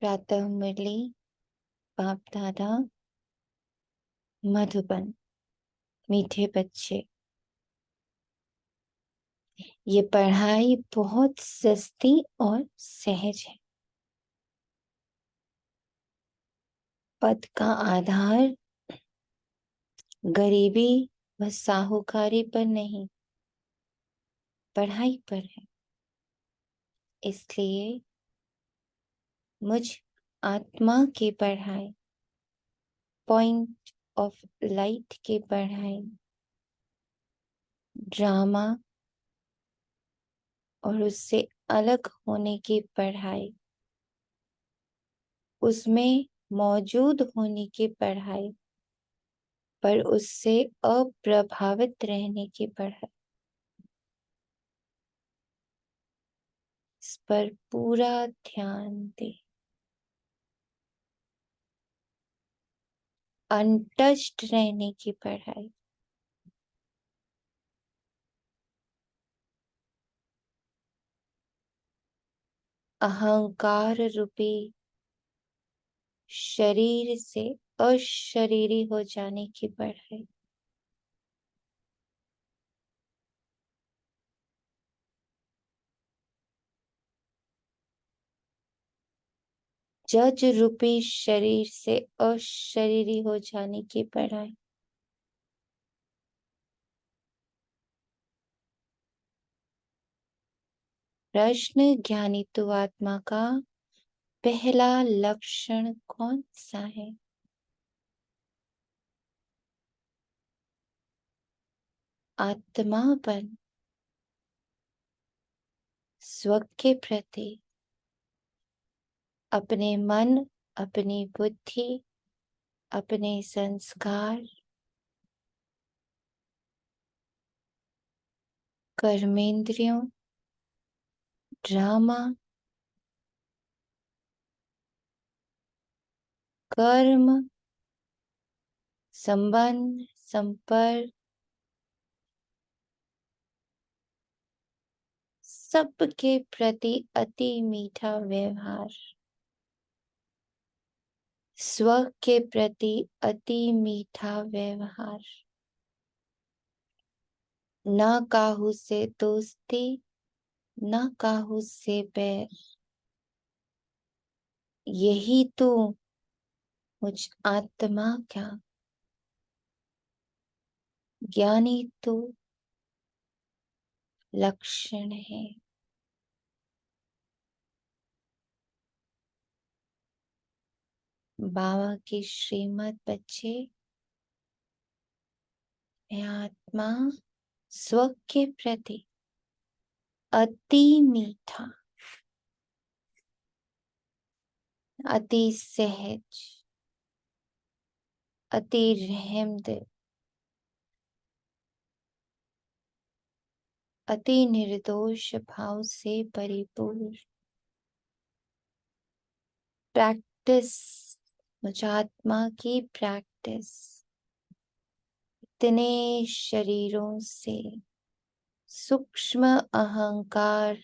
प्रातः मुरली बाप दादा मधुबन। मीठे बच्चे, ये पढ़ाई बहुत सस्ती और सहज है। पद का आधार गरीबी व साहूकारी पर नहीं, पढ़ाई पर है। इसलिए मुझ आत्मा की पढ़ाई, पॉइंट ऑफ लाइट की पढ़ाई, ड्रामा और उससे अलग होने की पढ़ाई, उसमें मौजूद होने की पढ़ाई, पर उससे अप्रभावित रहने की पढ़ाई, इस पर पूरा ध्यान दे। अनटच्ड रहने की पढ़ाई, अहंकार रूपी शरीर से अशरीरी हो जाने की पढ़ाई, जज रूपी शरीर से अशरीरी हो जाने की पढ़ाई, प्रश्न ज्ञानी तो आत्मा का पहला लक्षण कौन सा है? आत्मापन, स्व के प्रति, अपने मन, अपनी बुद्धि, अपने संस्कार, कर्मेंद्रियों, ड्रामा, कर्म, संबंध, संपर्क, सबके प्रति अति मीठा व्यवहार, स्व के प्रति अति मीठा व्यवहार, न काहू से दोस्ती, न काहू से बैर, यही तो मुझ आत्मा का ज्ञानी तो लक्षण है। बाबा की श्रीमत बच्चे, मैं आत्मा स्व के प्रति अति मीठा, अति सहज, अति रहमदिल, अति निर्दोष भाव से परिपूर्ण प्रैक्टिस, मुझ आत्मा की प्रैक्टिस इतने शरीरों से, सूक्ष्म अहंकार,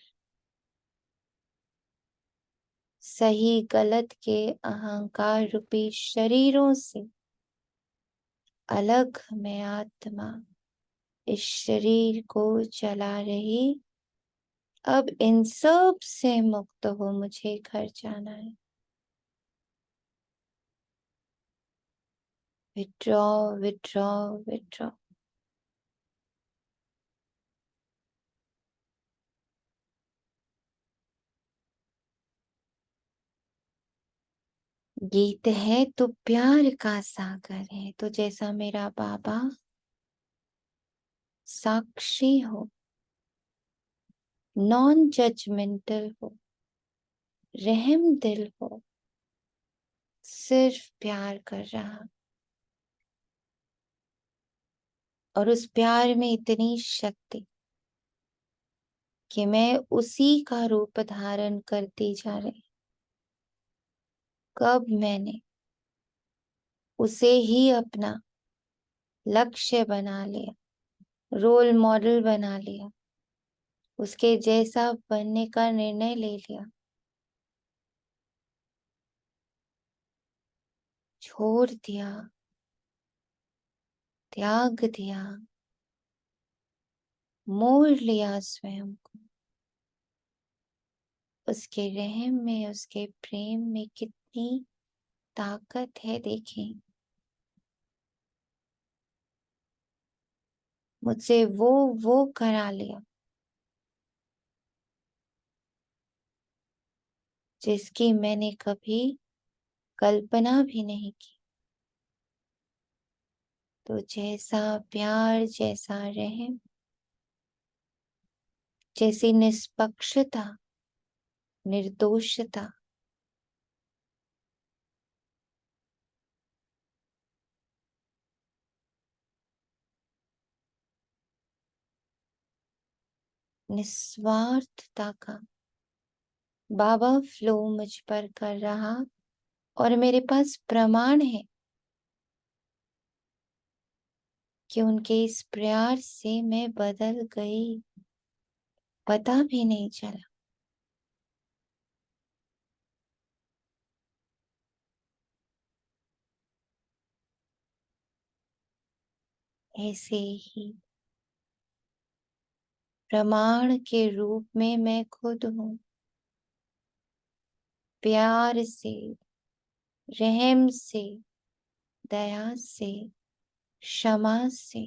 सही गलत के अहंकार रूपी शरीरों से अलग मैं आत्मा इस शरीर को चला रही, अब इन सब से मुक्त हो मुझे घर जाना है। Withdraw, withdraw, withdraw. गीत है तो प्यार का सागर है, तो जैसा मेरा बाबा साक्षी हो, नॉन जजमेंटल हो, रहम दिल हो, सिर्फ प्यार कर रहा, और उस प्यार में इतनी शक्ति कि मैं उसी का रूप धारण करती जा रही। कब मैंने उसे ही अपना लक्ष्य बना लिया, रोल मॉडल बना लिया, उसके जैसा बनने का निर्णय ले लिया, छोड़ दिया, त्याग दिया, मोड़ लिया स्वयं को। उसके रहम में, उसके प्रेम में कितनी ताकत है देखें। मुझसे वो करा लिया जिसकी मैंने कभी कल्पना भी नहीं की। तो जैसा प्यार, जैसा रहम, जैसी निष्पक्षता, निर्दोषता, निस्वार्थता का बाबा फ्लो मुझ पर कर रहा, और मेरे पास प्रमाण है कि उनके इस प्यार से मैं बदल गई, पता भी नहीं चला। ऐसे ही प्रमाण के रूप में मैं खुद हूँ। प्यार से, रहम से, दया से, क्षमा से,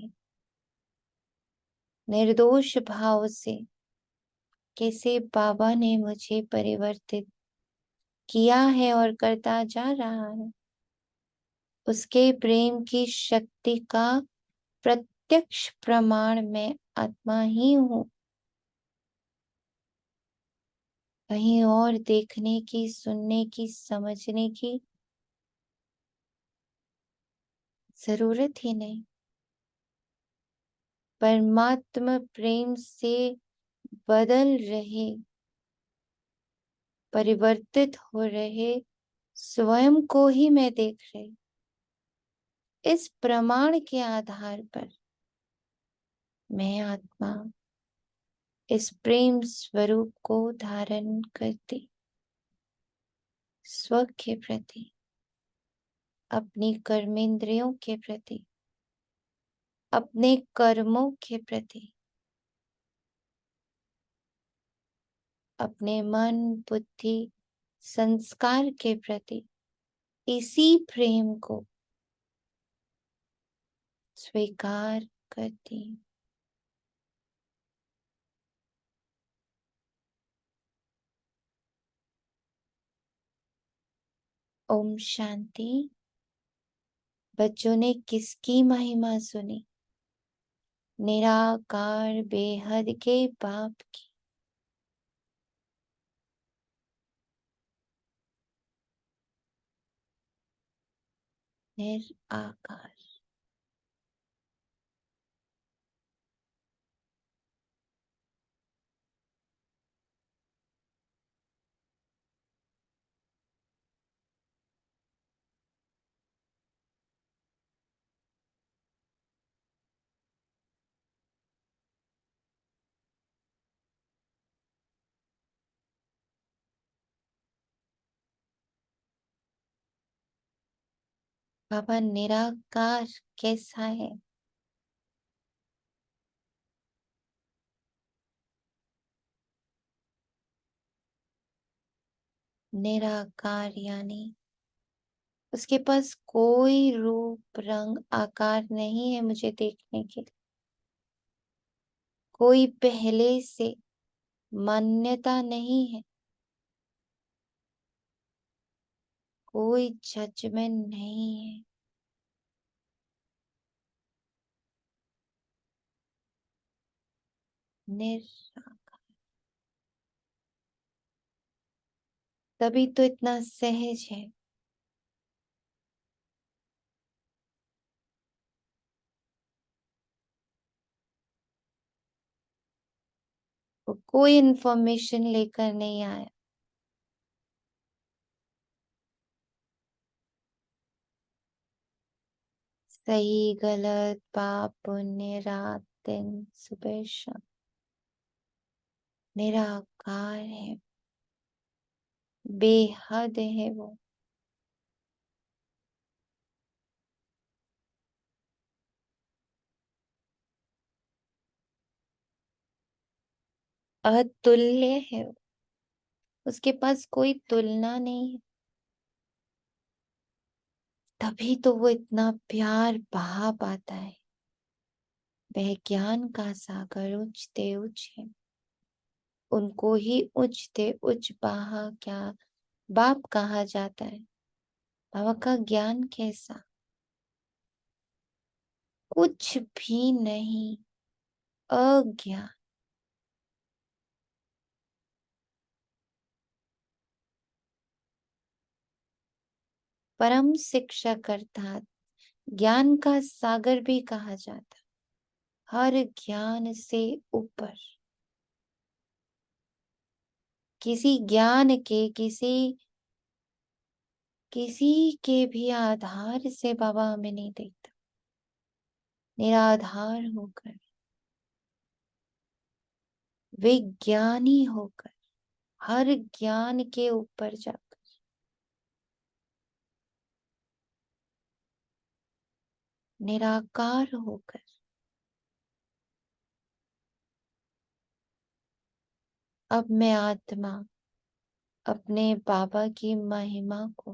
निर्दोष भाव से कैसे बाबा ने मुझे परिवर्तित किया है और करता जा रहा है। उसके प्रेम की शक्ति का प्रत्यक्ष प्रमाण मैं आत्मा ही हूँ। कहीं और देखने की, सुनने की, समझने की जरूरत ही नहीं। परमात्मा प्रेम से बदल रहे, परिवर्तित हो रहे स्वयं को ही मैं देख रही। इस प्रमाण के आधार पर मैं आत्मा इस प्रेम स्वरूप को धारण करती, स्व के प्रति, अपनी कर्मेंद्रियों के प्रति, अपने कर्मों के प्रति, अपने मन, बुद्धि, संस्कार के प्रति इसी प्रेम को स्वीकार करती। ओम शांति। बच्चों ने किसकी महिमा सुनी? निराकार बेहद के बाप की। निराकार। बाबा निराकार कैसा है? निराकार यानी उसके पास कोई रूप, रंग, आकार नहीं है मुझे देखने के लिए। कोई पहले से मान्यता नहीं है, कोई जजमेंट नहीं है। निराकार। तभी तो इतना सहज है। वो कोई इंफॉर्मेशन लेकर नहीं आया। सही गलत, पाप पुण्य, रात दिन, सुबह शाम, निराकार है, बेहद है वो। अतुल्य है, उसके पास कोई तुलना नहीं है। तभी तो वो इतना प्यार बहा पाता है। वह ज्ञान का सागर उछते उछ है, उनको ही उछते उछ बहा क्या बाप कहा जाता है। बाबा का ज्ञान कैसा, कुछ भी नहीं, अज्ञान। परम शिक्षक अर्थात ज्ञान का सागर भी कहा जाता, हर ज्ञान से ऊपर। किसी ज्ञान के किसी के भी आधार से बाबा हमें नहीं देखता, निराधार होकर, विज्ञानी होकर, हर ज्ञान के ऊपर जाकर, निराकार होकर, अब मैं आत्मा अपने बाबा की महिमा को,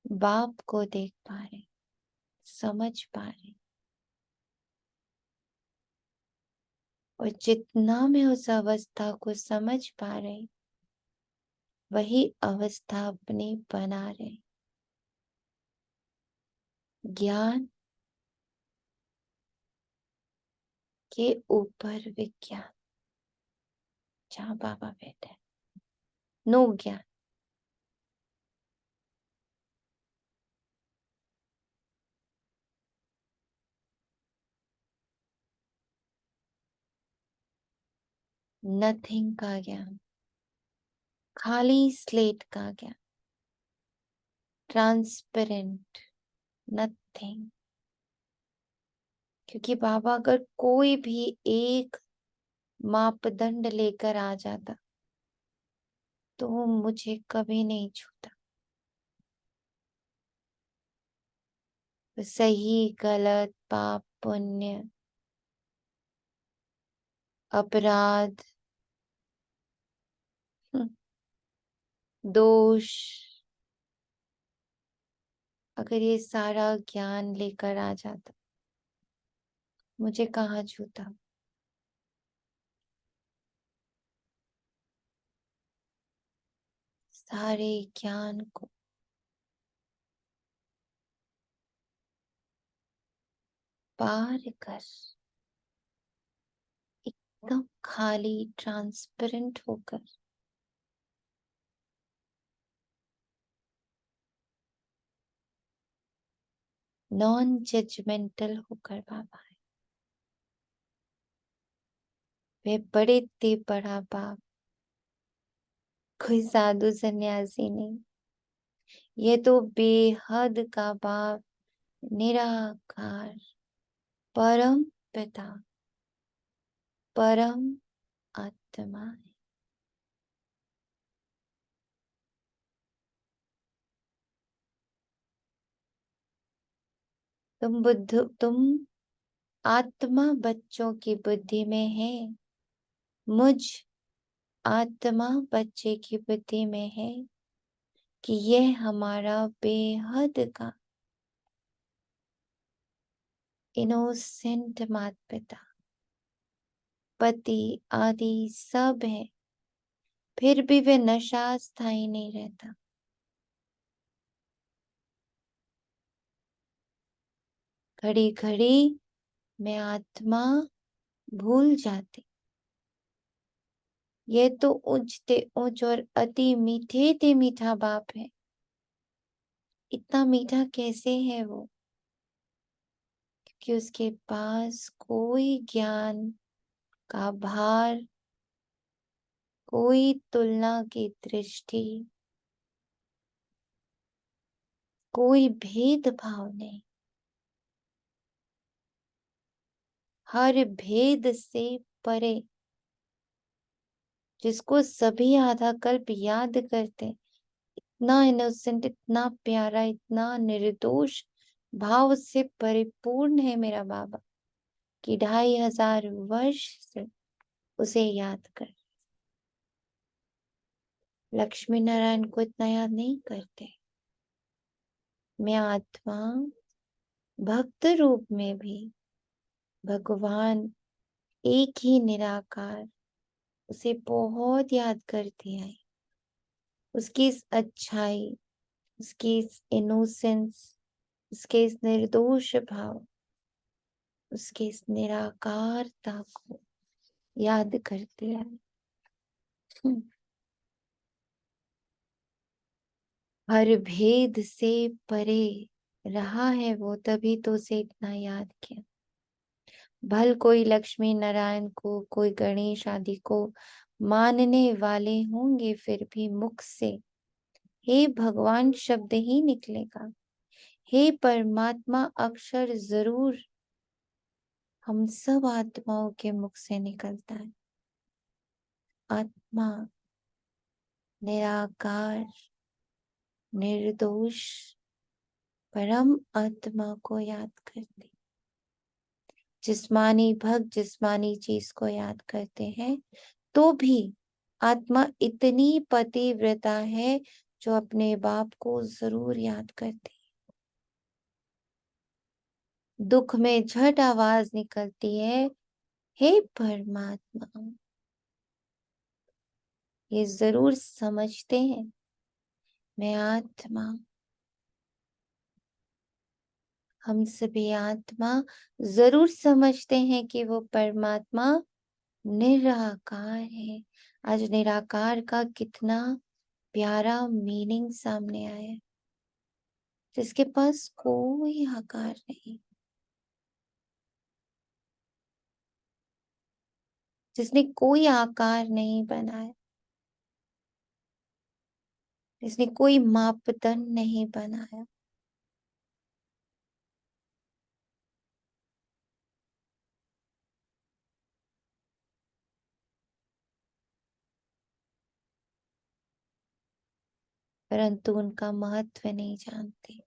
बाप को देख पा रहे, समझ पा रहे। और जितना मैं उस अवस्था को समझ पा रही, वही अवस्था अपनी बना रहे। ज्ञान के ऊपर विज्ञान, जहाँ बाबा बैठे हैं, नो ज्ञान। नथिंग का ज्ञान, खाली स्लेट का ज्ञान, ट्रांसपेरेंट, नथिंग। क्योंकि बाबा अगर कोई भी एक मापदंड लेकर आ जाता तो वो मुझे कभी नहीं छूता। सही गलत, पाप पुण्य, अपराध, दोष, अगर ये सारा ज्ञान लेकर आ जाता, मुझे कहाँ छूता। सारे ज्ञान को पार कर एकदम खाली ट्रांसपेरेंट होकर, नॉन जजमेंटल होकर बाबा है। वे बड़े ते बड़ा बाप, कोई साधु सन्यासी नहीं, ये तो बेहद का बाप, निराकार, परम पिता, परम आत्मा है। तुम आत्मा बच्चों की बुद्धि में है, मुझ आत्मा बच्चे की बुद्धि में है कि यह हमारा बेहद का इनोसेंट माता पिता, पति आदि सब है, फिर भी वे नशा स्थायी नहीं रहता। घड़ी घड़ी मैं आत्मा भूल जाती। ये तो ऊंचते ऊंच और अति मीठे ते मीठा बाप है। इतना मीठा कैसे है वो? क्योंकि उसके पास कोई ज्ञान का भार, कोई तुलना की दृष्टि, कोई भेदभाव नहीं। हर भेद से परे, जिसको सभी आधा कल्प याद करते, इतना इनोसेंट, इतना प्यारा, इतना निर्दोष भाव से परिपूर्ण है मेरा बाबा कि 2500 वर्ष से उसे याद कर। लक्ष्मी नारायण को इतना याद नहीं करते। मैं आत्मा भक्त रूप में भी भगवान एक ही निराकार उसे बहुत याद करती है। उसकी इस अच्छाई, उसकी इस इनोसेंस, उसके इस निर्दोष भाव, उसके इस निराकारता को याद करती है। हर भेद से परे रहा है वो, तभी तो उसे इतना याद किया। भल कोई लक्ष्मी नारायण को, कोई गणेश आदि को मानने वाले होंगे, फिर भी मुख से हे भगवान शब्द ही निकलेगा। हे परमात्मा अक्षर जरूर हम सब आत्माओं के मुख से निकलता है। आत्मा निराकार, निर्दोष परम आत्मा को याद करते। जिस्मानी भक्त जिस्मानी चीज को याद करते हैं, तो भी आत्मा इतनी पतिव्रता है जो अपने बाप को जरूर याद करती है। दुख में झट आवाज निकलती है, हे परमात्मा। ये जरूर समझते हैं मैं आत्मा, हम सभी आत्मा जरूर समझते हैं कि वो परमात्मा निराकार है। आज निराकार का कितना प्यारा मीनिंग सामने आया, जिसके पास कोई आकार नहीं, जिसने कोई आकार नहीं बनाया, जिसने कोई मापदंड नहीं बनाया। परंतु उनका महत्व नहीं जानते।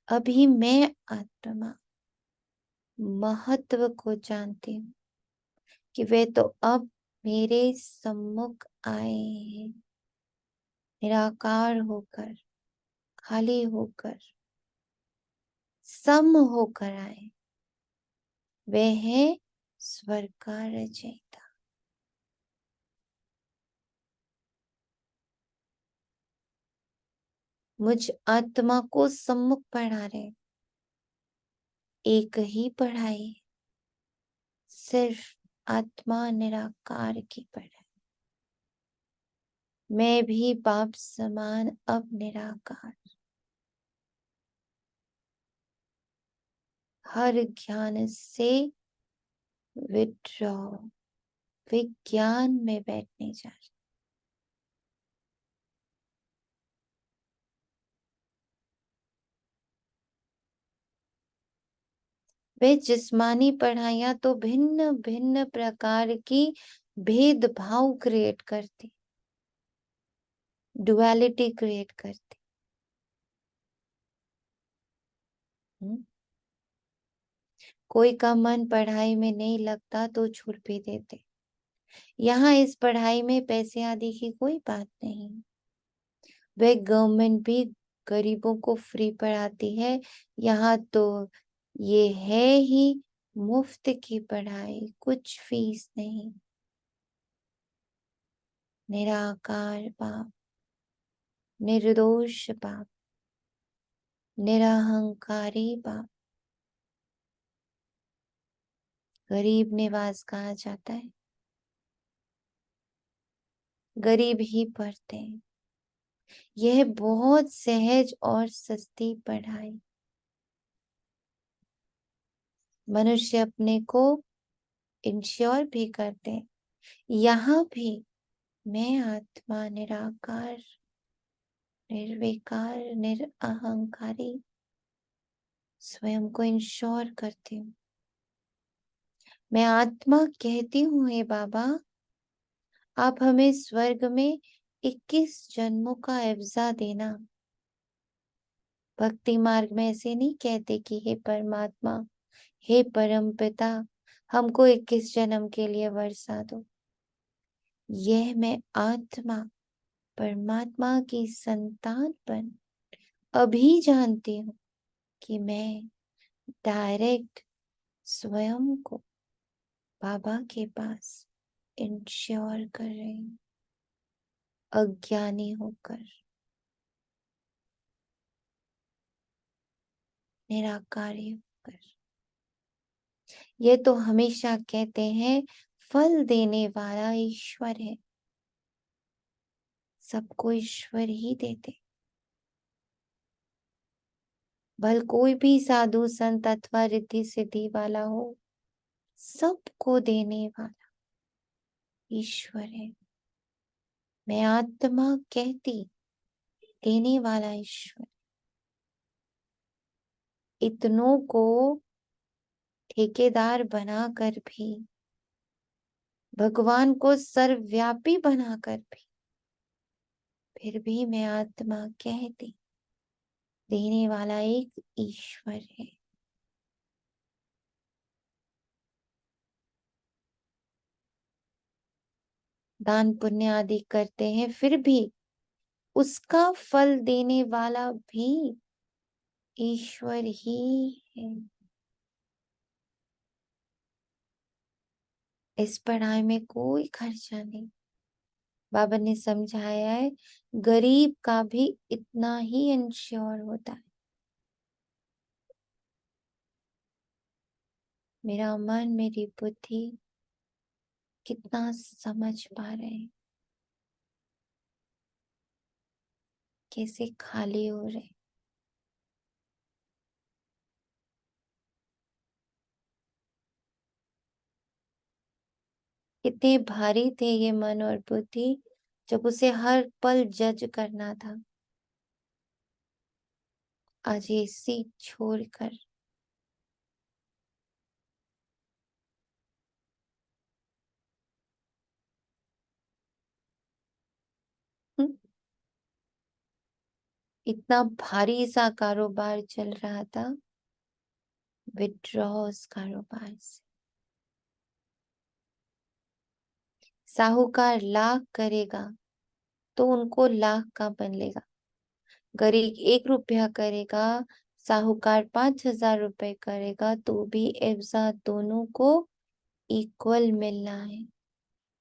अभी मैं आत्मा महत्व को जानती हूँ कि वे तो अब मेरे सम्मुख आए हैं, निराकार होकर, खाली होकर, सम होकर आए। वे हैं स्वर्ग का रचयिता। मुझ आत्मा को सम्मुख पढ़ा रहे, एक ही पढ़ाई, सिर्फ आत्मा निराकार की पढ़ाई। मैं भी बाप समान अब निराकार, हर ज्ञान से विड्रॉ, विज्ञान में बैठने जा रहे। वे जिस्मानी पढ़ाइयां तो भिन्न भिन्न प्रकार की भेदभाव क्रिएट करती, डुअलिटी क्रिएट करती। कोई का मन पढ़ाई में नहीं लगता तो छुड़ भी देते। यहाँ इस पढ़ाई में पैसे आदि की कोई बात नहीं। वे गवर्नमेंट भी गरीबों को फ्री पढ़ाती है। यहाँ तो ये है ही मुफ्त की पढ़ाई, कुछ फीस नहीं। निराकार बाप, निर्दोष बाप, निरहंकारी बाप। गरीब निवास कहा जाता है, गरीब ही पढ़ते हैं। यह बहुत सहज और सस्ती पढ़ाई। मनुष्य अपने को इंश्योर भी करते हैं। यहाँ भी मैं आत्मा निराकार, निर्विकार, निरअहंकारी स्वयं को इंश्योर करती हूँ। मैं आत्मा कहती हूँ, हे बाबा आप हमें स्वर्ग में 21 जन्मों का एवजा देना। भक्ति मार्ग में ऐसे नहीं कहते कि हे परमात्मा, हे परम पिता हमको 21 जन्म के लिए वर्षा दो। यह मैं आत्मा परमात्मा की संतान बन अभी जानती हूँ कि मैं डायरेक्ट स्वयं को बाबा के पास इंश्योर कर रही हूँ, अज्ञानी होकर, निराकारी होकर। ये तो हमेशा कहते हैं फल देने वाला ईश्वर है, सबको ईश्वर ही देते। भल कोई भी साधु संत अथवा रिद्धि सिद्धि वाला हो, सबको देने वाला ईश्वर है। मैं आत्मा कहती देने वाला ईश्वर। इतनों को ठेकेदार बनाकर भी, भगवान को सर्वव्यापी बनाकर भी, फिर भी मैं आत्मा कहती देने वाला एक ईश्वर है। दान पुण्य आदि करते हैं, फिर भी उसका फल देने वाला भी ईश्वर ही है। इस पढ़ाई में कोई खर्चा नहीं। बाबा ने समझाया है, गरीब का भी इतना ही इंश्योर होता है। मेरा मन, मेरी बुद्धि कितना समझ पा रहे हैं, कैसे खाली हो रहे। कितने भारी थे ये मन और बुद्धि, जब उसे हर पल जज करना था। आज ये सीख छोड़कर इतना भारी सा कारोबार चल रहा था, विड्रॉ उस कारोबार से। साहूकार लाख करेगा तो उनको लाख का बनेगा। गरीब 1 रुपया करेगा, साहूकार 5,000 रुपए करेगा, तो भी एवजा दोनों को इक्वल मिलना है।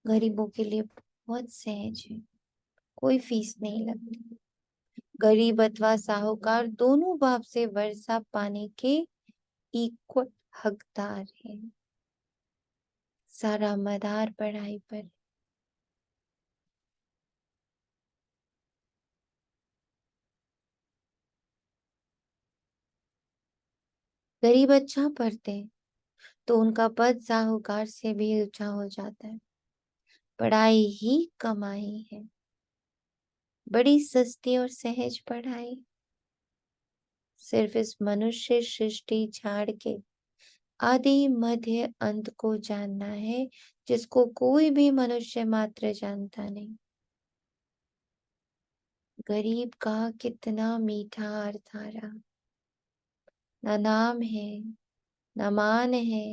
गरीबों के लिए बहुत सहज है, कोई फीस नहीं लगती। गरीब अथवा साहूकार दोनों बाप से वर्षा पाने के इक्वल हकदार है। सारा मदार पढ़ाई पर। गरीब अच्छा पढ़ते तो उनका पद साहूकार से भी ऊंचा हो जाता है। पढ़ाई ही कमाई है, बड़ी सस्ती और सहज पढ़ाई। सिर्फ इस मनुष्य सृष्टि झाड़ के आदि मध्य अंत को जानना है, जिसको कोई भी मनुष्य मात्र जानता नहीं। गरीब का कितना मीठा अर्थ आ रहा। न नाम है, न मान है,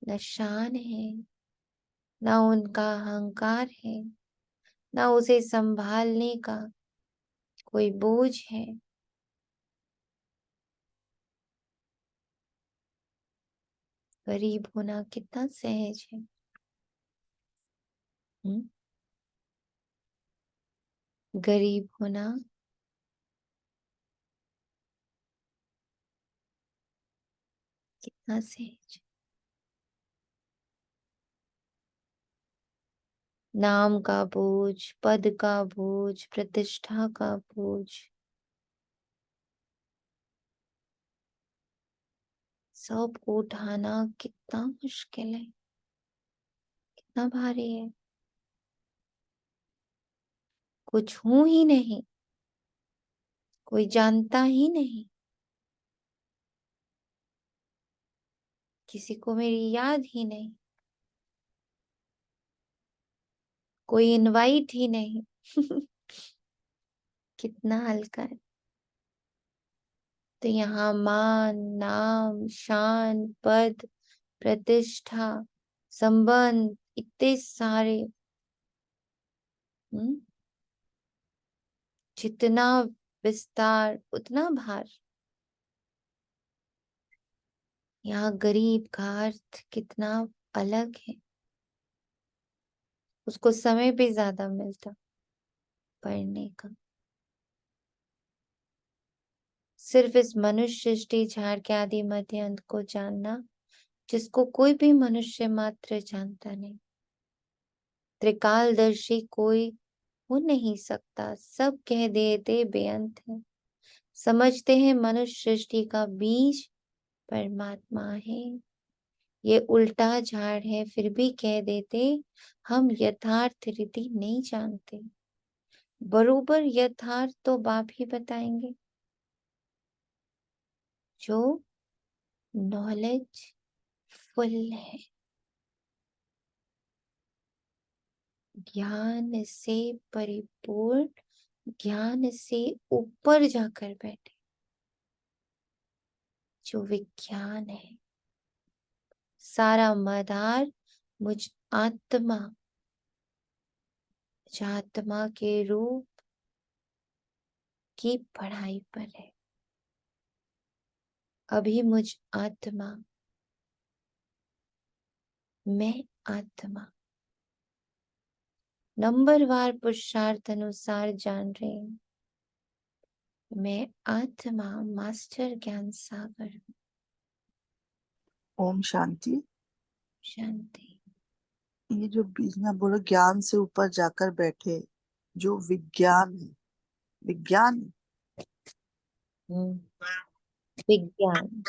न शान है, न उनका अहंकार है, न उसे संभालने का कोई बोझ है। गरीब होना कितना सहज है। हुँ? गरीब होना कितना सहज। नाम का बोझ, पद का बोझ, प्रतिष्ठा का बोझ, सब को उठाना कितना मुश्किल है, कितना भारी है। कुछ हूं ही नहीं, कोई जानता ही नहीं, किसी को मेरी याद ही नहीं, कोई इनवाइट ही नहीं। कितना हल्का है। तो यहाँ मान, नाम, शान, पद, प्रतिष्ठा, संबंध, इतने सारे। जितना विस्तार उतना भार। यहाँ गरीब का अर्थ कितना अलग है। उसको समय भी ज्यादा मिलता पढ़ने का। सिर्फ इस मनुष्य सृष्टि झाड़ के आदि मध्य अंत को जानना, जिसको कोई भी मनुष्य मात्र जानता नहीं। त्रिकालदर्शी कोई हो नहीं सकता, सब कह देते बेअंत है। समझते हैं मनुष्य सृष्टि का बीज परमात्मा है। ये उल्टा झाड़ है, फिर भी कह देते हम यथार्थ रीति नहीं जानते। बरोबर यथार्थ तो बाप ही बताएंगे, जो नॉलेज फुल है, ज्ञान से परिपूर्ण, ज्ञान से ऊपर जाकर बैठे, जो विज्ञान है। सारा मदार मुझ आत्मा, आत्मा के रूप की पढ़ाई पर है। अभी मुझ आत्मा, मैं आत्मा नंबरवार पुरुषार्थ अनुसार जान रही हूँ। मैं आत्मा मास्टर ज्ञान सागर हूँ। ओम शांति। शांति। ये जो बीच में बोलो ज्ञान से ऊपर जाकर बैठे, जो विज्ञान है, विज्ञान विज्ञान।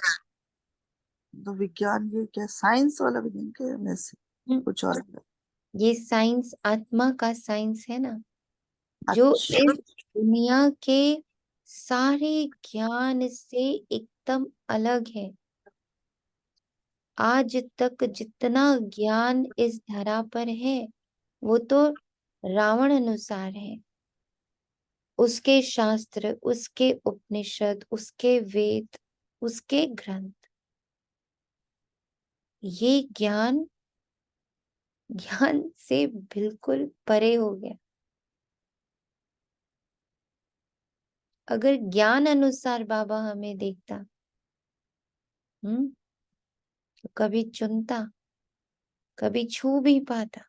तो विज्ञान ये क्या साइंस वाला विज्ञान क्या वैसे कुछ और अलग? ये साइंस आत्मा का साइंस है ना, जो अच्छा इस दुनिया के सारे ज्ञान से एकदम अलग है। आज तक जितना ज्ञान इस धरा पर है, वो तो रावण अनुसार है। उसके शास्त्र, उसके उपनिषद, उसके वेद, उसके ग्रंथ। ये ज्ञान ज्ञान से बिल्कुल परे हो गया। अगर ज्ञान अनुसार बाबा हमें देखता, तो कभी चुनता, कभी छू भी पाता।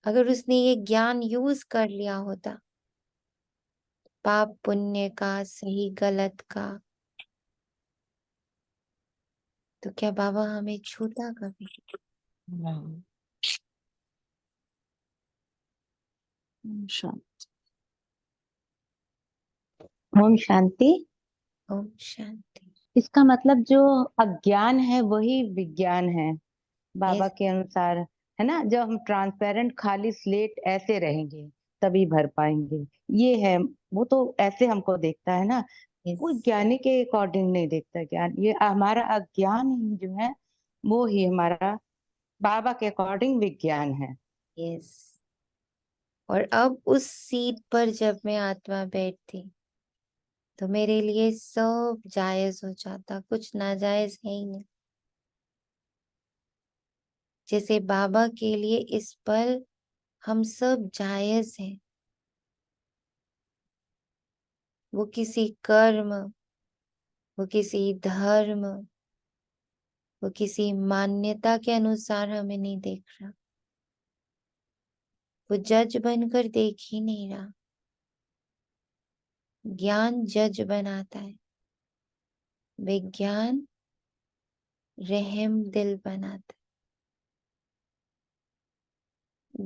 अगर उसने ये ज्ञान यूज कर लिया होता, पाप पुण्य का, सही गलत का, तो क्या बाबा हमें छूता कभी? ओम शांति। ओम शांति। ओम शांति। इसका मतलब जो अज्ञान है वही विज्ञान है बाबा यस के अनुसार, है ना। जब हम ट्रांसपेरेंट खाली स्लेट ऐसे रहेंगे तभी भर पाएंगे। ये है, वो तो ऐसे हमको देखता है ना, यस वो ज्ञानी के अकॉर्डिंग नहीं देखता ज्ञान। ये हमारा अज्ञान ही जो है वो ही हमारा बाबा के अकॉर्डिंग विज्ञान है। यस। और अब उस सीट पर जब मैं आत्मा बैठती, तो मेरे लिए सब जायज हो जाता, कुछ नाजायज है ही नहीं। जैसे बाबा के लिए इस पल हम सब जायज हैं। वो किसी कर्म, वो किसी धर्म, वो किसी मान्यता के अनुसार हमें नहीं देख रहा। वो जज बनकर देख ही नहीं रहा। ज्ञान जज बनाता है, विज्ञान रहम दिल बनाता है।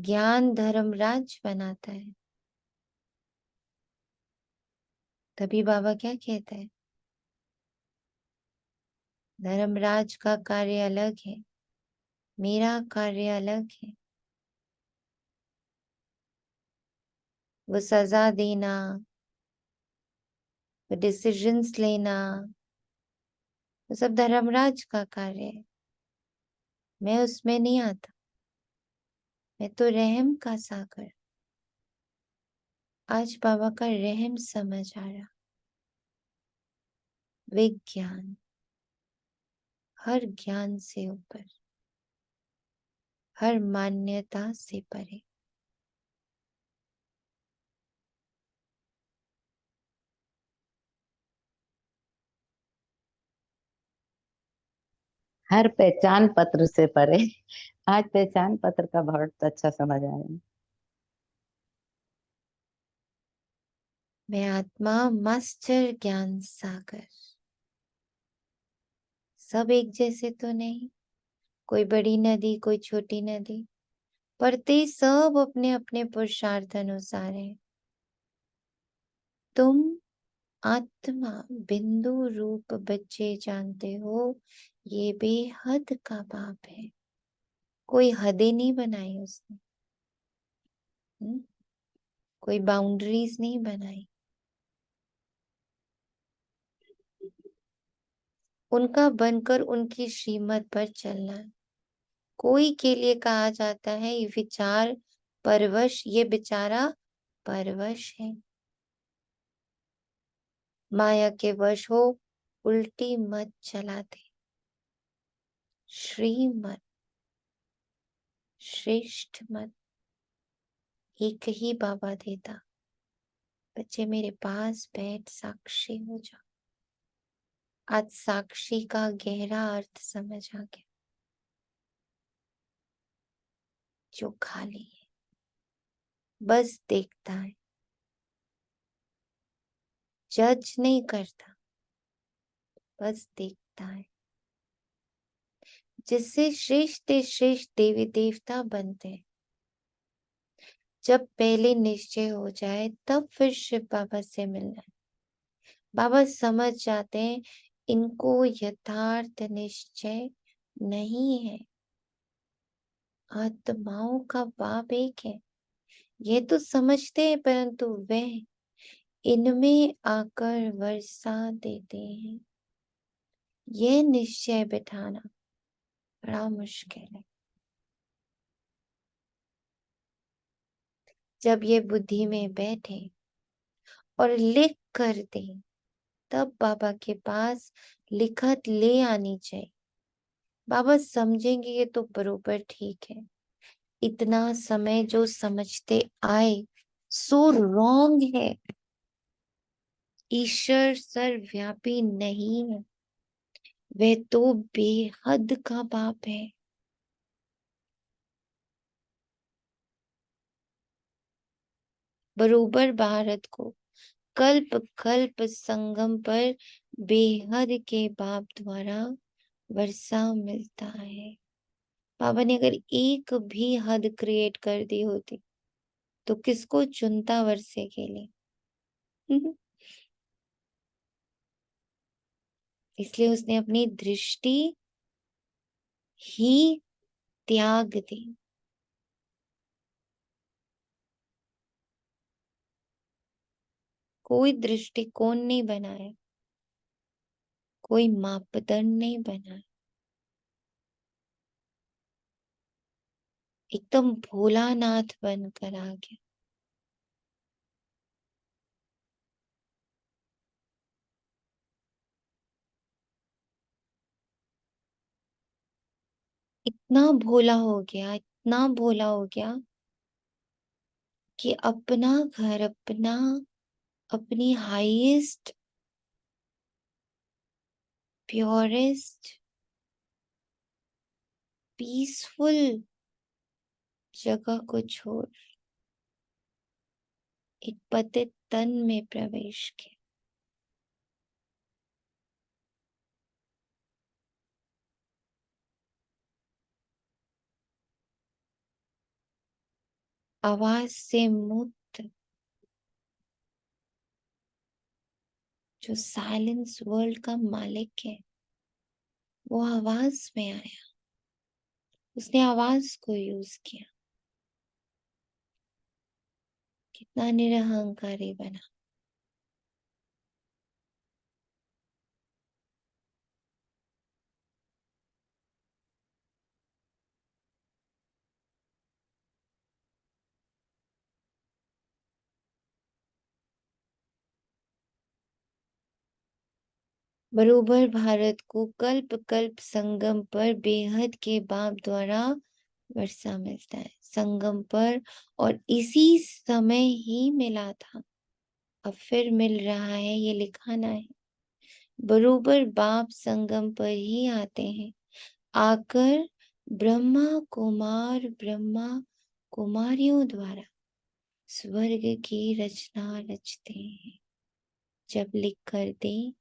ज्ञान धर्मराज बनाता है। तभी बाबा क्या कहता है, धर्मराज का कार्य अलग है, मेरा कार्य अलग है। वो सजा देना, वो डिसीजंस लेना, वो सब धर्मराज का कार्य है। मैं उसमें नहीं आता। मैं तो रहम का सागर। आज बाबा का रहम समझ आ रहा। विज्ञान हर ज्ञान से ऊपर, हर मान्यता से परे। हर पहचान पत्र से परे। आज पहचान पत्र का बहुत अच्छा समझ आया। मैं आत्मा मास्टर ज्ञान सागर। सब एक जैसे तो नहीं, कोई बड़ी नदी कोई छोटी नदी, परते सब अपने अपने पुरुषार्थ अनुसार है। तुम आत्मा बिंदु रूप बच्चे जानते हो, ये बेहद का बाप है। कोई हदें नहीं बनाई उसने, कोई बाउंड्रीज नहीं बनाई। उनका बनकर उनकी श्रीमत पर चलना। कोई के लिए कहा जाता है ये विचार परवश, ये बेचारा परवश है। माया के वश हो उल्टी मत चलाते। श्रीमत, श्रेष्ठ मत एक ही बाबा देता। बच्चे मेरे पास बैठ साक्षी हो जाओ। आज साक्षी का गहरा अर्थ समझ आ गया। जो खाली है, बस देखता है, जज नहीं करता, बस देखता है। जिससे श्रेष्ठ श्रेष्ठ देवी देवता बनते हैं। जब पहले निश्चय हो जाए तब फिर शिव बाबा से मिलना है। बाबा समझ जाते हैं इनको यथार्थ निश्चय नहीं है। आत्माओं का बाप एक है, ये तो समझते हैं, परंतु वह इनमें आकर वर्षा देते हैं। यह निश्चय बिठाना बड़ा मुश्किल है। जब ये बुद्धि में बैठे और लिख कर दे, तब बाबा के पास लिखत ले आनी चाहिए। बाबा समझेंगे ये तो बरोबर ठीक है। इतना समय जो समझते आए सो रॉन्ग है। ईश्वर सर्वव्यापी नहीं है, वह तो बेहद का बाप है। बरोबर भारत को कल्प कल्प संगम पर बेहद के बाप द्वारा वर्षा मिलता है। बाबा ने अगर एक भी हद क्रिएट कर दी होती तो किसको चुनता वर्षे के लिए। इसलिए उसने अपनी दृष्टि ही त्याग दी। कोई दृष्टिकोण नहीं बनाया, कोई मापदंड नहीं बनाया। एकदम भोलानाथ बनकर आ गया। इतना भोला हो गया, इतना भोला हो गया कि अपना घर, अपनी हाईएस्ट प्योरेस्ट पीसफुल जगह को छोड़ एक पतित तन में प्रवेश किया। आवाज से मुक्त, जो साइलेंस वर्ल्ड का मालिक है, वो आवाज में आया। उसने आवाज को यूज किया। कितना निरहंकारी बना। बरोबर भारत को कल्प कल्प संगम पर बेहद के बाप द्वारा वर्षा मिलता है। संगम पर, और इसी समय ही मिला था, अब फिर मिल रहा है, ये लिखाना है। बरोबर बाप संगम पर ही आते हैं, आकर ब्रह्मा कुमारियों द्वारा स्वर्ग की रचना रचते हैं। जब लिख कर दे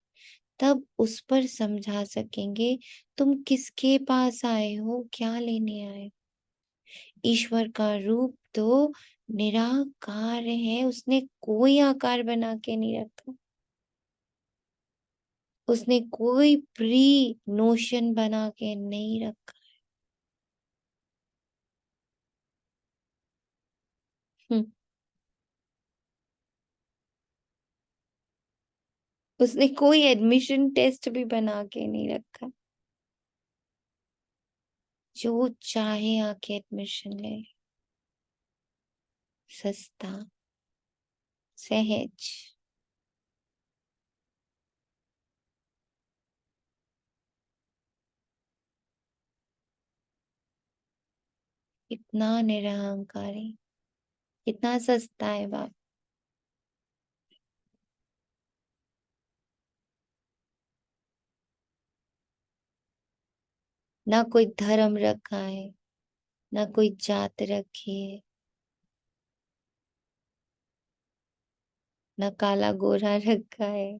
तब उस पर समझा सकेंगे तुम किसके पास आए हो, क्या लेने आए हो। ईश्वर का रूप तो निराकार है, उसने कोई आकार बना के नहीं रखा, उसने कोई प्री नोशन बना के नहीं रखा। हम्म, उसने कोई एडमिशन टेस्ट भी बना के नहीं रखा। जो चाहे आके एडमिशन ले ले, सस्ता सहज। इतना निरहंकारी, इतना सस्ता है बाप। ना कोई धर्म रखा है, ना कोई जात रखी है, ना काला गोरा रखा है,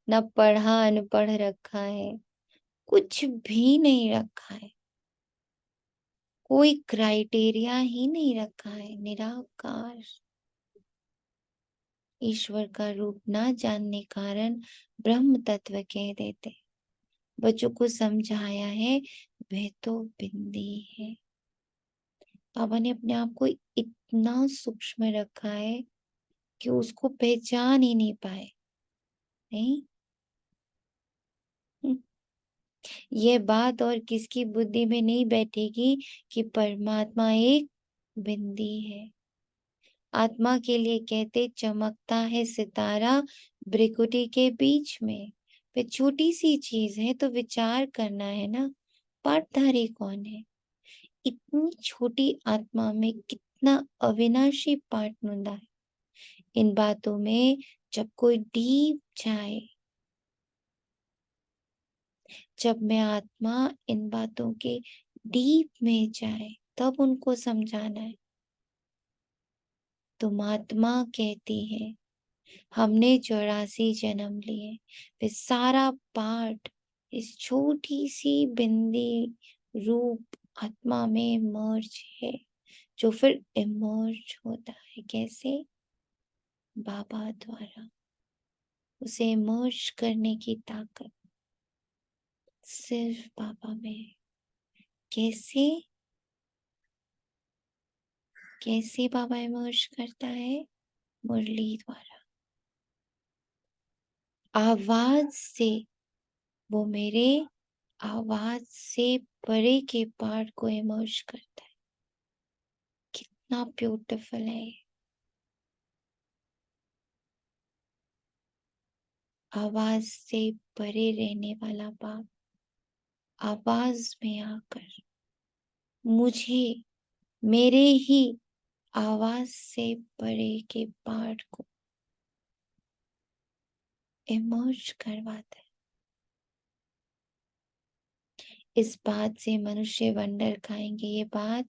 ना पढ़ा अनपढ़ रखा है, कुछ भी नहीं रखा है। कोई क्राइटेरिया ही नहीं रखा है, निराकार। ईश्वर का रूप ना जानने कारण ब्रह्म तत्व कह देते। बच्चों को समझाया है वह तो बिंदी है। बाबा ने अपने आप को इतना सूक्ष्म रखा है कि उसको पहचान ही नहीं पाए। नहीं, ये बात और किसकी बुद्धि में नहीं बैठेगी कि परमात्मा एक बिंदी है। आत्मा के लिए कहते चमकता है सितारा भ्रिकुटी के बीच में। वे छोटी सी चीज है तो विचार करना है ना, पाठधारी कौन है। इतनी छोटी आत्मा में कितना अविनाशी पाठ नुंदा है। इन बातों में जब कोई डीप जाए, जब मैं आत्मा इन बातों के डीप में जाए, तब उनको समझाना है। तुम आत्मा कहती है हमने 84 जन्म लिए, वे सारा पाठ इस छोटी सी बिंदी रूप आत्मा में मर्ज है, जो फिर इमर्ज होता है। कैसे? बाबा द्वारा। उसे इमर्ज करने की ताकत सिर्फ बाबा में है। कैसे? कैसे बाबा इमर्ज करता है? मुरली द्वारा। आवाज से, वो मेरे आवाज से परे के पार्ट को इमर्ज करता है। कितना ब्यूटीफुल है ये। आवाज से परे रहने वाला बाप आवाज में आकर मुझे मेरे ही आवाज से परे के पार्ट को इमर्ज करवाता है। इस बात से मनुष्य वंडर खाएंगे। ये बात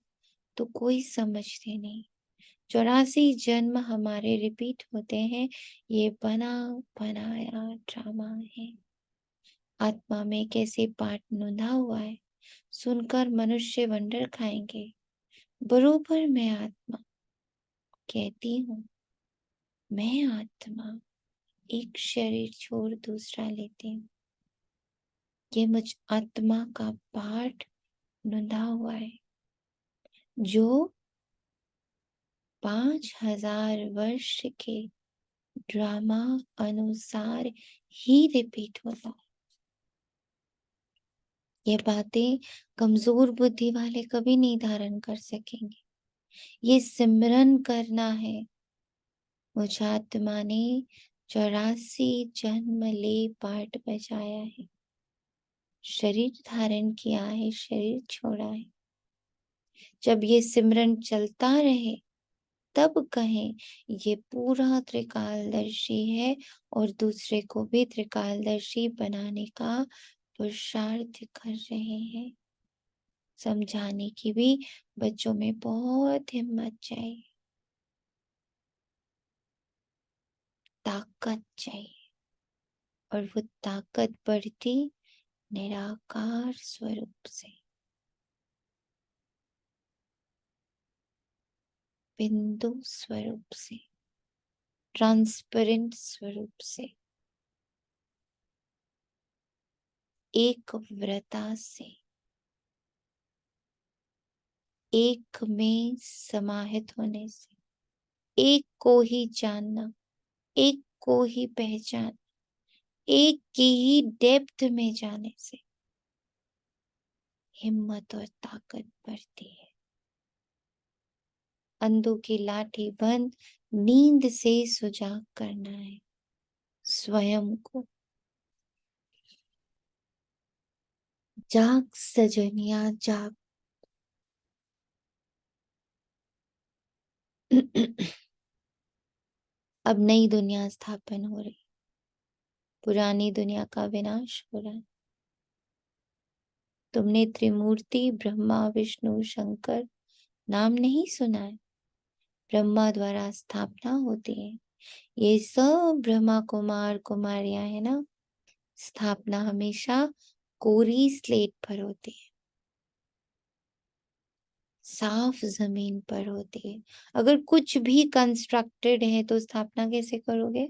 तो कोई समझते नहीं। 84 जन्म हमारे रिपीट होते हैं, ये बना बनाया ड्रामा है। आत्मा में कैसे पाठ नुंधा हुआ है, सुनकर मनुष्य वंडर खाएंगे। बरोबर मैं आत्मा कहती हूँ, मैं आत्मा एक शरीर छोड़ दूसरा लेती हूँ। ये मुझ आत्मा का पाठ नुंधा हुआ है, जो 5000 वर्ष के ड्रामा अनुसार ही रिपीट होता है। ये बातें कमजोर बुद्धि वाले कभी नहीं धारण कर सकेंगे। ये सिमरन करना है। मुझ आत्मा ने 84 जन्म ले पाठ बजाया है, शरीर धारण किया है, शरीर छोड़ा है। जब ये सिमरन चलता रहे तब कहें ये पूरा त्रिकालदर्शी है और दूसरे को भी त्रिकालदर्शी बनाने का पुरुषार्थ कर रहे हैं। समझाने की भी बच्चों में बहुत हिम्मत चाहिए, ताकत चाहिए। और वो ताकत बढ़ती निराकार स्वरूप से, बिंदु स्वरूप से, ट्रांसपेरेंट स्वरूप से, एक व्रता से, एक में समाहित होने से, एक को ही जानना, एक को ही पहचान, एक की ही डेप्थ में जाने से हिम्मत और ताकत बढ़ती है। अंधों की लाठी बंद नींद से सुजाग करना है स्वयं को। जाग सजनिया जाग। अब नई दुनिया स्थापन हो रही, पुरानी दुनिया का विनाश हो रहा है। तुमने त्रिमूर्ति ब्रह्मा विष्णु शंकर नाम नहीं सुना है? ब्रह्मा द्वारा स्थापना होती है। ये सब ब्रह्मा कुमार कुमारियां है ना। स्थापना हमेशा कोरी स्लेट पर होती है, साफ जमीन पर होती है। अगर कुछ भी कंस्ट्रक्टेड है तो स्थापना कैसे करोगे?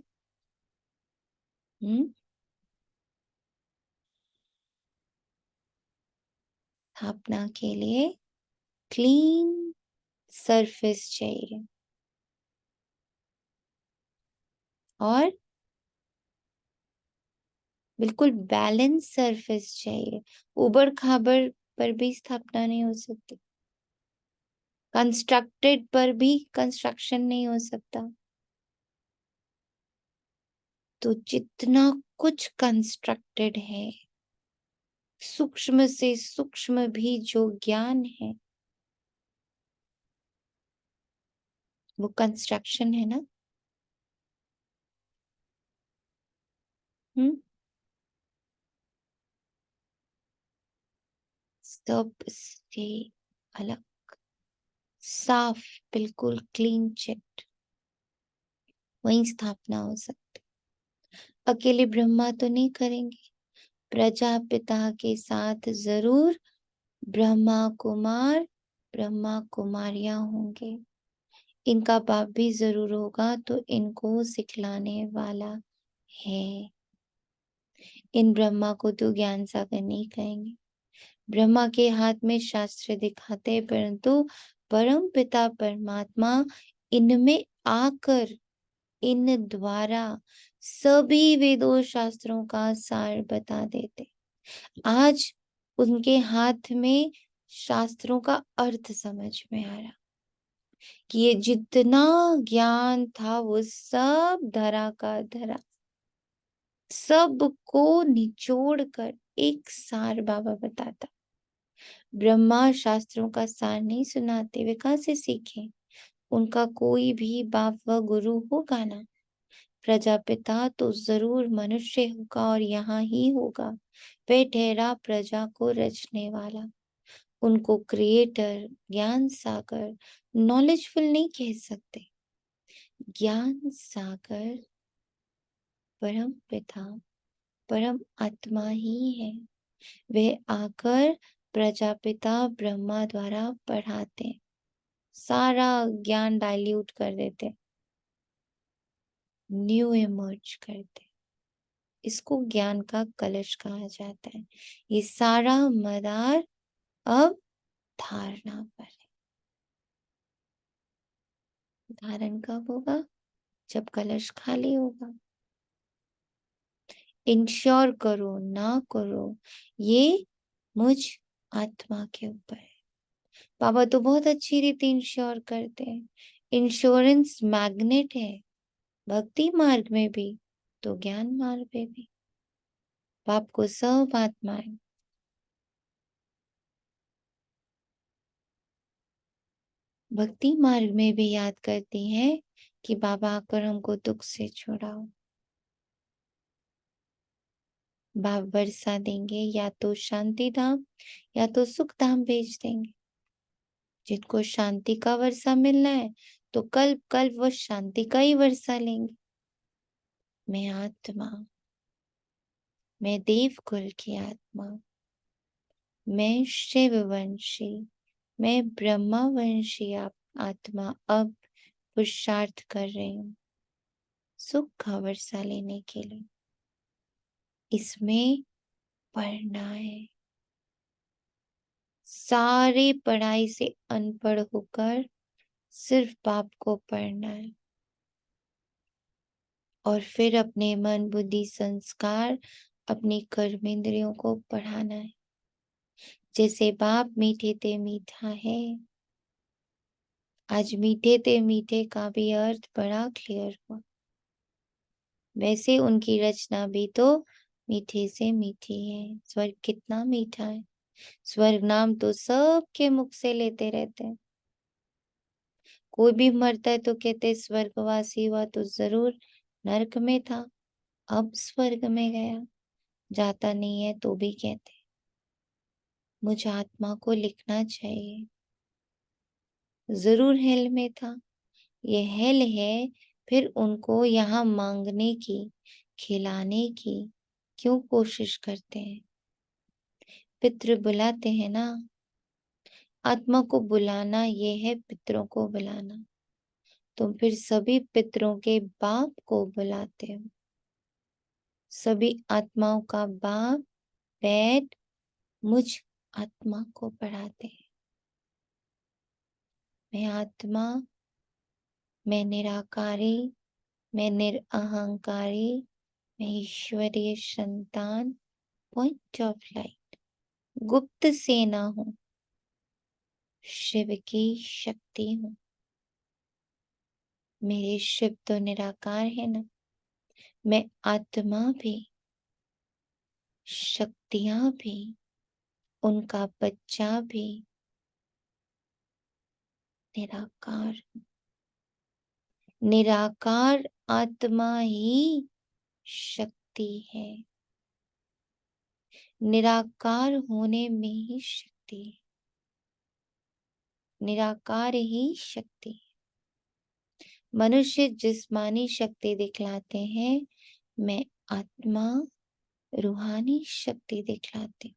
स्थापना के लिए क्लीन सरफेस चाहिए और बिल्कुल बैलेंस सरफेस चाहिए। उबड़ खाबड़ पर भी स्थापना नहीं हो सकती, कंस्ट्रक्टेड पर भी कंस्ट्रक्शन नहीं हो सकता। तो जितना कुछ कंस्ट्रक्टेड है, सूक्ष्म से सूक्ष्म भी जो ज्ञान है वो कंस्ट्रक्शन है ना। सबसे अलग, साफ, बिल्कुल क्लीन चिट, वहीं स्थापना हो सकती। अकेले ब्रह्मा तो नहीं करेंगे, प्रजापिता के साथ जरूर ब्रह्मा कुमार ब्रह्मा कुमारियां होंगे। इनका बाप भी जरूर होगा तो इनको सिखलाने वाला है। इन ब्रह्मा को तो ज्ञान सागर नहीं कहेंगे। ब्रह्मा के हाथ में शास्त्र दिखाते हैं, परंतु परम पिता परमात्मा इनमें आकर इन द्वारा सभी वेदों शास्त्रों का सार बता देते। आज उनके हाथ में शास्त्रों का अर्थ समझ में आ रहा कि ये जितना ज्ञान था वो सब धरा का धरा, सबको निचोड़ कर एक सार बाबा बताता। ब्रह्मा शास्त्रों का सार नहीं सुनाते, वे कहाँ से सीखे? उनका कोई भी बाप व गुरु होगा ना। प्रजापिता तो जरूर मनुष्य होगा और यहाँ ही होगा। वह ठहरा प्रजा को रचने वाला। उनको क्रिएटर, ज्ञान सागर, नॉलेजफुल नहीं कह सकते। ज्ञान सागर परम पिता परम आत्मा ही है। वे आकर प्रजापिता ब्रह्मा द्वारा पढ़ाते, सारा ज्ञान डाइल्यूट कर देते, न्यू इमर्ज करते। इसको ज्ञान का कलश कहा जाता है। ये सारा मदार अब धारणा पर है। धारण कब होगा? जब कलश खाली होगा। इंश्योर करो ना करो, ये मुझ आत्मा के ऊपर है। बाबा तो बहुत अच्छी रीति इंश्योर करते हैं। इंश्योरेंस मैग्नेट है, भक्ति मार्ग में भी तो ज्ञान मार्ग में भी। बाप को सब आत्माएं भक्ति मार्ग में भी याद करती हैं कि बाबा आकर हमको दुख से छुड़ाओ। बाप वर्षा देंगे, या तो शांति धाम या तो सुख धाम भेज देंगे। जिनको शांति का वर्षा मिलना है तो कल्प कल्प वो शांति का ही वर्षा लेंगे। मैं आत्मा, मैं देव कुल की आत्मा, मैं शिववंशी, मैं ब्रह्मावंशी आत्मा अब पुरुषार्थ कर रही हूँ सुख का वर्षा लेने के लिए। इसमें पढ़ना है, सारे पढ़ाई से अनपढ़ होकर सिर्फ बाप को पढ़ना है और फिर अपने मन बुद्धि संस्कार अपनी कर्मेंद्रियों को पढ़ाना है। जैसे बाप मीठे ते मीठा है, आज मीठे ते मीठे का भी अर्थ बड़ा क्लियर हुआ। वैसे उनकी रचना भी तो मीठे से मीठी है। स्वर्ग कितना मीठा है। स्वर्ग नाम तो सबके मुख से लेते रहते हैं। कोई भी मरता है तो कहते स्वर्गवासी हुआ तो जरूर नरक में था, अब स्वर्ग में गया। जाता नहीं है तो भी कहते मुझ आत्मा को लिखना चाहिए, जरूर हेल में था। ये हेल है, फिर उनको यहाँ मांगने की, खिलाने की क्यों कोशिश करते हैं? पितृ बुलाते हैं ना। आत्मा को बुलाना ये है पितरों को बुलाना। तुम फिर सभी पितरों के बाप को बुलाते हो। सभी आत्माओं का बाप बैठ मुझ आत्मा को पढ़ाते हैं। मैं आत्मा, मैं निराकारी, मैं निरअहंकारी, मैं ईश्वरीय संतान, पॉइंट ऑफ लाइट, गुप्त सेना हूँ, शिव की शक्ति हूँ। मेरे शिव तो निराकार है ना। मैं आत्मा भी, शक्तियां भी, उनका बच्चा भी निराकार। निराकार आत्मा ही शक्ति है। निराकार होने में ही शक्ति है। निराकार ही शक्ति है। मनुष्य जिस्मानी शक्ति दिखलाते हैं, मैं आत्मा रूहानी शक्ति दिखलाती हूँ।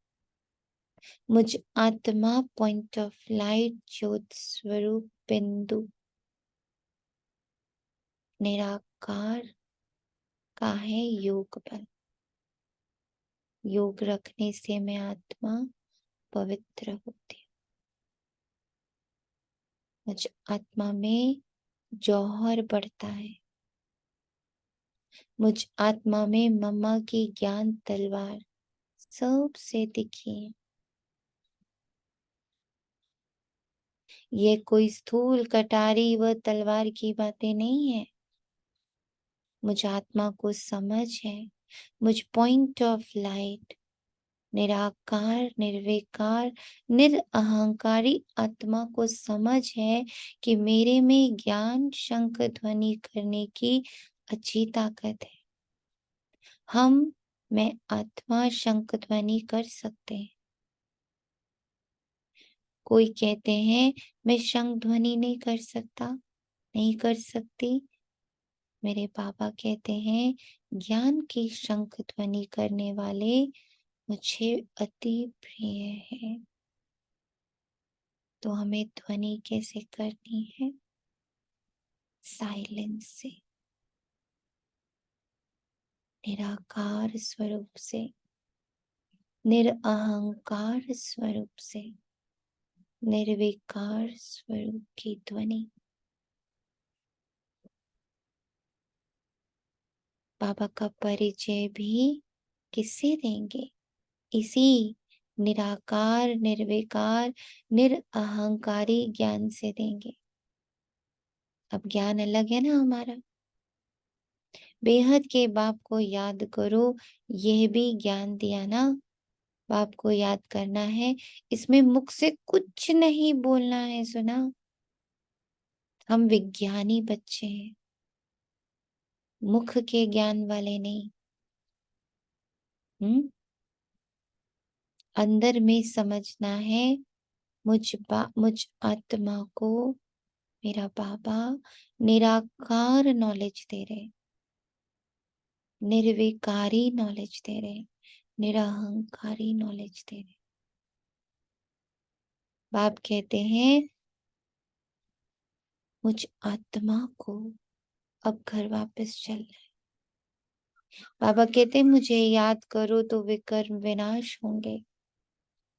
मुझ आत्मा पॉइंट ऑफ लाइट ज्योत स्वरूप बिंदु निराकार का है योग बल। योग रखने से मैं आत्मा पवित्र होती हूँ। मुझ आत्मा में जौहर बढ़ता है। मुझ आत्मा में मम्मा की ज्ञान तलवार सबसे दिखी है। ये कोई स्थूल कटारी व तलवार की बातें नहीं है। मुझ आत्मा को समझ है। मुझ पॉइंट ऑफ लाइट निराकार निर्विकार निरअहंकारी आत्मा को समझ है कि मेरे में ज्ञान शंख ध्वनि करने की अच्छी ताकत है। मैं आत्मा शंख ध्वनि कर सकते हैं। कोई कहते हैं मैं शंख ध्वनि नहीं कर सकता, नहीं कर सकती। मेरे बाबा कहते हैं ज्ञान की शंख ध्वनि करने वाले मुझे अति प्रिय है। तो हमें ध्वनि कैसे करनी है? साइलेंस से, निराकार स्वरूप से, निरअहंकार स्वरूप से, निर्विकार स्वरूप की ध्वनि। बाबा का परिचय भी किससे देंगे? इसी निराकार निर्विकार निरअहंकारी ज्ञान से देंगे। अब ज्ञान अलग है ना हमारा। बेहद के बाप को याद करो, यह भी ज्ञान दिया ना। बाप को याद करना है, इसमें मुख से कुछ नहीं बोलना है। सुना? हम विज्ञानी बच्चे हैं, मुख के ज्ञान वाले नहीं। अंदर में समझना है मुझ आत्मा को मेरा बाबा निराकार नॉलेज दे रहे, निर्विकारी नॉलेज दे रहे, निरहंकारी नॉलेज दे रहे। बाप कहते हैं मुझ आत्मा को अब घर वापस चलना है। बाबा कहते हैं मुझे याद करो तो विकर विनाश होंगे।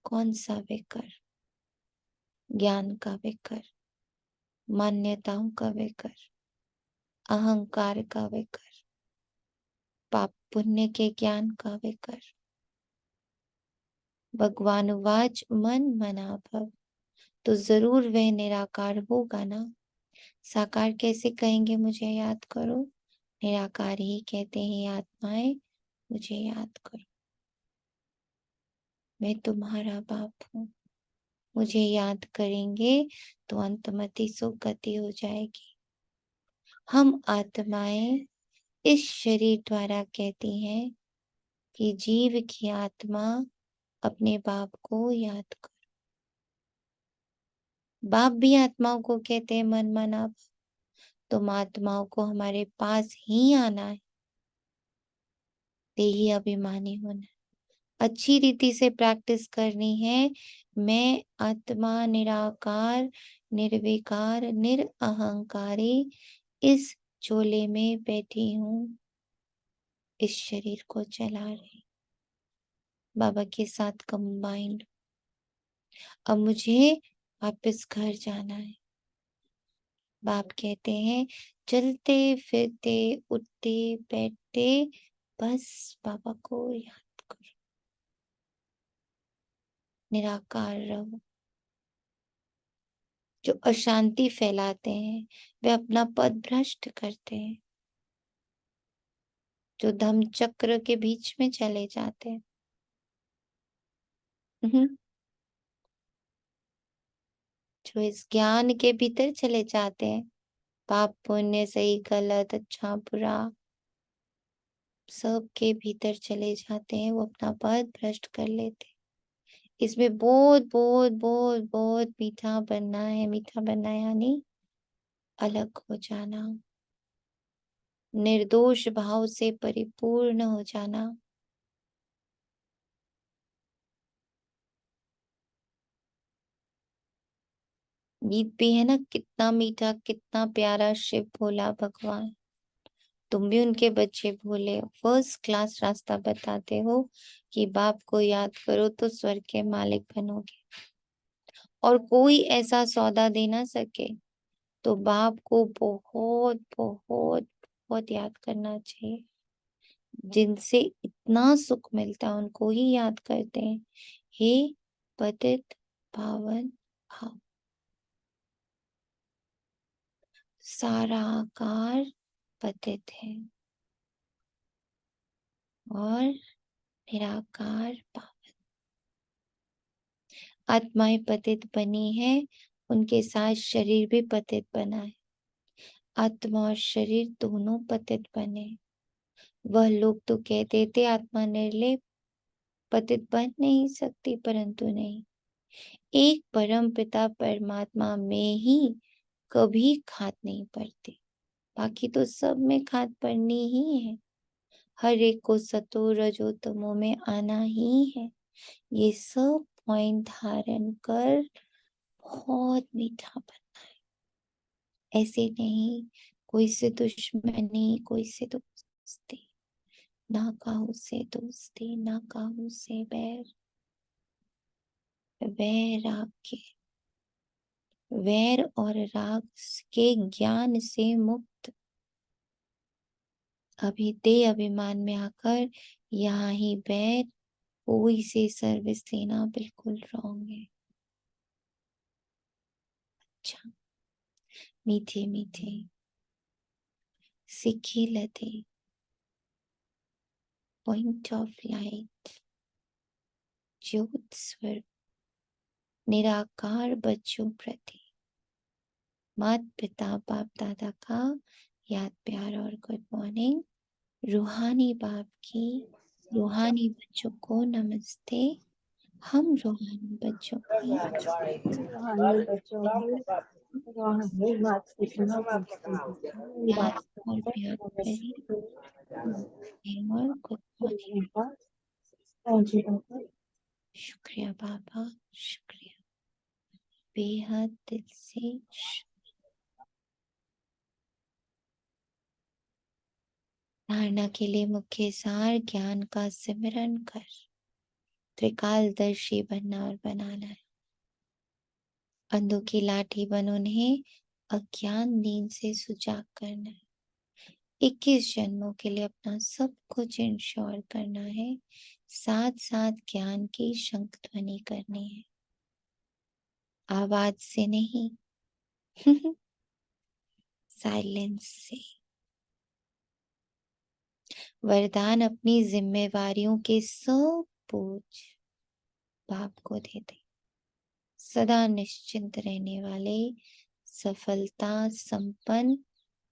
कौन सा विकर? ज्ञान का विकर, मान्यताओं का विकर, अहंकार का विकर, पाप पुण्य के ज्ञान का विकर। भगवान वाच मन मना भव, तो जरूर वह निराकार होगा ना। साकार कैसे कहेंगे मुझे याद करो? निराकार ही कहते हैं आत्माएं मुझे याद करो, मैं तुम्हारा बाप हूँ। मुझे याद करेंगे तो अंतमति सुख गति हो जाएगी। हम आत्माएं इस शरीर द्वारा कहती हैं कि जीव की आत्मा अपने बाप को याद करो। बाप भी आत्माओं को कहते हैं मन मना, तुम आत्माओं को हमारे पास ही आना है, देही अभिमानी होना, अच्छी रीति से प्रैक्टिस करनी है। मैं आत्मा निराकार निर्विकार निरअहंकारी इस चोले में बैठी हूँ, इस शरीर को चला रही, बाबा के साथ कंबाइंड। अब मुझे वापस घर जाना है। बाप कहते हैं चलते फिरते उठते बैठते बस बाबा को याद करो, निराकार रहो। जो अशांति फैलाते हैं वे अपना पद भ्रष्ट करते हैं, जो धम्म चक्र के बीच में चले जाते हैं। जो इस ज्ञान के भीतर चले जाते हैं, पाप पुण्य सही गलत अच्छा बुरा सब के भीतर चले जाते हैं, वो अपना पद भ्रष्ट कर लेते हैं। इसमें बहुत बहुत बहुत बहुत मीठा बनना है। मीठा बनना यानी अलग हो जाना, निर्दोष भाव से परिपूर्ण हो जाना। गीत भी है ना, कितना मीठा कितना प्यारा शिव भोला भगवान। तुम भी उनके बच्चे भोले, फर्स्ट क्लास रास्ता बताते हो कि बाप को याद करो तो स्वर्ग के मालिक बनोगे। और कोई ऐसा सौदा दे ना सके तो बाप को बहुत बहुत बहुत याद करना चाहिए। जिनसे इतना सुख मिलता है उनको ही याद करते हैं। हे पतित पावन भाव, सारा आकार पतित है और निराकार पावन। आत्माएं पतित बनी है, उनके साथ शरीर भी पतित बना है। आत्मा और शरीर दोनों पतित बने। वह लोग तो कहते थे आत्मा निर्लेप पतित बन नहीं सकती, परंतु नहीं, एक परम पिता परमात्मा में ही कभी खाद नहीं पड़ती, बाकी तो सब में खाद पड़नी ही है। हर एक को सतो रजो तमो में आना ही है। ये सब पॉइंट धारण कर बहुत मीठा बनना है। ऐसे नहीं कोई से दुश्मनी कोई से दोस्ती, ना काहू से दोस्ती ना काहू से बैर, वैराग के वैर और राग के ज्ञान से मुक्त। अभी दे अभिमान में आकर यहाँ ही बैर कोई से सर्विस लेना बिल्कुल रॉन्ग है। अच्छा, मीठे मीठे सिक्की लते पॉइंट ऑफ लाइट ज्योत स्वरूप निराकार बच्चों प्रति माता पिता बाप दादा का याद प्यार और गुड मॉर्निंग। रूहानी बाप की रूहानी बच्चों को नमस्ते। हम रूहानी बच्चों को प्यार और प्यार करें और गुड मॉर्निंग। शुक्रिया बाबा, शुक्रिया, बेहद दिल से धारणा के लिए मुख्य सार ज्ञान का सिमरन कर त्रिकालदर्शी बनना और बनाना है। अंधों की लाठी बन उन्हें अज्ञान नींद से सुजाग करना है। 21 जन्मों के लिए अपना सब कुछ इंश्योर करना है, साथ साथ ज्ञान की शंख ध्वनि करनी है, आवाज से नहीं साइलेंस से। वरदान अपनी जिम्मेवारियों के सब बोझ बाप को दे दे। सदा निश्चिंत रहने वाले सफलता संपन्न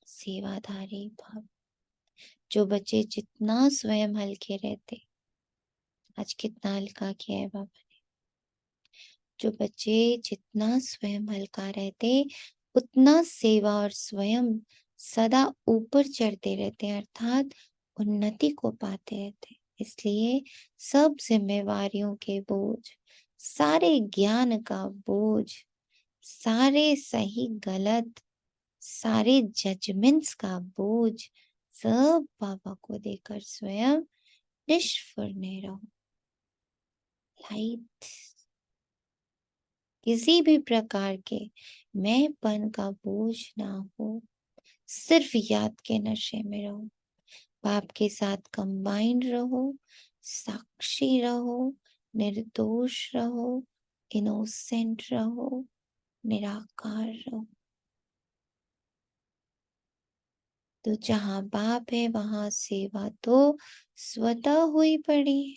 सेवाधारी भाव। जो बच्चे जितना स्वयं हल्के रहते, आज कितना हल्का किया है बाबा ने। जो बच्चे जितना स्वयं हल्का रहते उतना सेवा और स्वयं सदा ऊपर चढ़ते रहते हैं, अर्थात उन्नति को पाते रहते। इसलिए सब जिम्मेवारियों के बोझ, सारे ज्ञान का बोझ, सारे सही गलत, सारे जजमेंट्स का बोझ सब बाबा को देकर स्वयं निष्फुर्ने रहो। लाइट, किसी भी प्रकार के मैंपन का बोझ ना हो, सिर्फ याद के नशे में रहो। बाप के साथ कंबाइंड रहो, साक्षी रहो, निर्दोष रहो, इनोसेंट रहो, निराकार रहो। तो जहां बाप है वहां सेवा तो स्वतः हुई पड़ी है।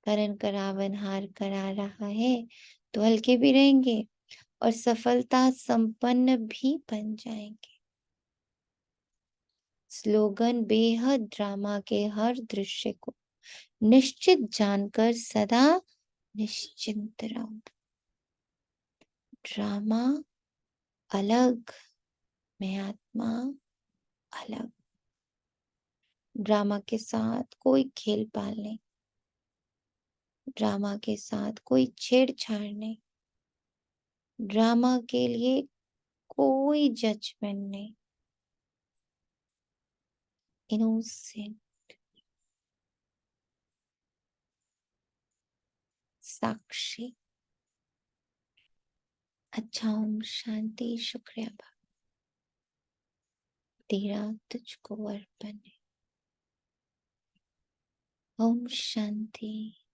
करण करावन हार करा रहा है तो हल्के भी रहेंगे और सफलता संपन्न भी बन जाएंगे। स्लोगन बेहद ड्रामा के हर दृश्य को निश्चित जानकर सदा निश्चिंत रहो। ड्रामा अलग, मैं आत्मा अलग। ड्रामा के साथ कोई खेल पाल नहीं, ड्रामा के साथ कोई छेड़छाड़ नहीं, ड्रामा के लिए कोई जजमेंट नहीं। इनोसेंट, साक्षी। अच्छा, ओम शांति। शुक्रिया बाबा, तेरा तुझको अर्पण है। ओम शांति।